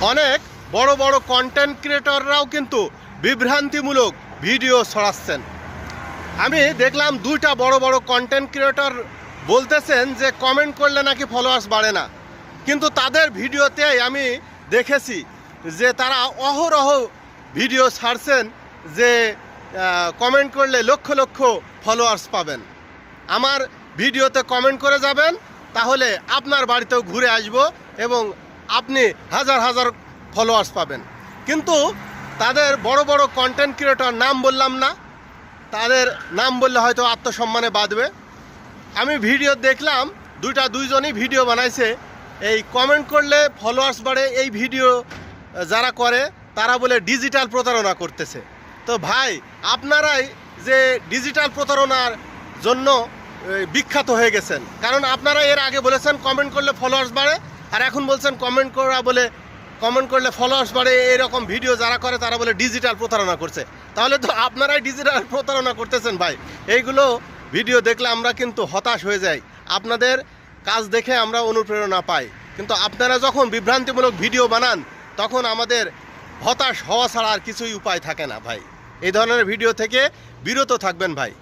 অনেক বড় বড় কন্টেন্ট ক্রিয়েটররাও কিন্তু বিভ্রান্তিমূলক ভিডিও ছড়াচ্ছেন। আমি দেখলাম দুইটা বড় বড় কন্টেন্ট ক্রিয়েটর বলতেছেন যে কমেন্ট করলে নাকি ফলোয়ার্স বাড়ে না, কিন্তু তাদের ভিডিওতেই আমি দেখেছি যে তারা অহরহ ভিডিও ছাড়ছেন যে কমেন্ট করলে লক্ষ লক্ষ ফলোয়ার্স পাবেন। আমার ভিডিওতে কমেন্ট করে যাবেন, তাহলে আপনার বাড়িতেও ঘুরে আসবো এবং আপনি হাজার হাজার ফলোয়ার্স পাবেন। কিন্তু তাদের বড় বড় কন্টেন্ট ক্রিয়েটর নাম বললাম না, তাদের নাম বললে হয়তো আত্মসম্মানে বাঁধবে। আমি ভিডিও দেখলাম দুইজনই ভিডিও বানাইছে, এই কমেন্ট করলে ফলোয়ার্স বাড়ে এই ভিডিও যারা করে তারা বলে ডিজিটাল প্রতারণা করতেছে। তো ভাই, আপনারাই যে ডিজিটাল প্রতারণার জন্য বিখ্যাত হয়ে গেছেন, কারণ আপনারা এর আগে বলেছেন কমেন্ট করলে ফলোয়ার্স বাড়ে, আর এখন বলছেন কমেন্ট করলে ফলোয়ার্স বাড়ে। এরকম ভিডিও যারা করে তারা বলে ডিজিটাল প্রতারণা করছে। তাহলে তো আপনারাই ডিজিটাল প্রতারণা করতেছেন ভাই। এইগুলো ভিডিও দেখলে আমরা কিন্তু হতাশ হয়ে যাই, আপনাদের কাজ দেখে আমরা অনুপ্রেরণা পাই, কিন্তু আপনারা যখন বিভ্রান্তিমূলক ভিডিও বানান তখন আমাদের হতাশ হওয়া ছাড়া আর কিছুই উপায় থাকে না ভাই। এই ধরনের ভিডিও থেকে বিরত থাকবেন ভাই।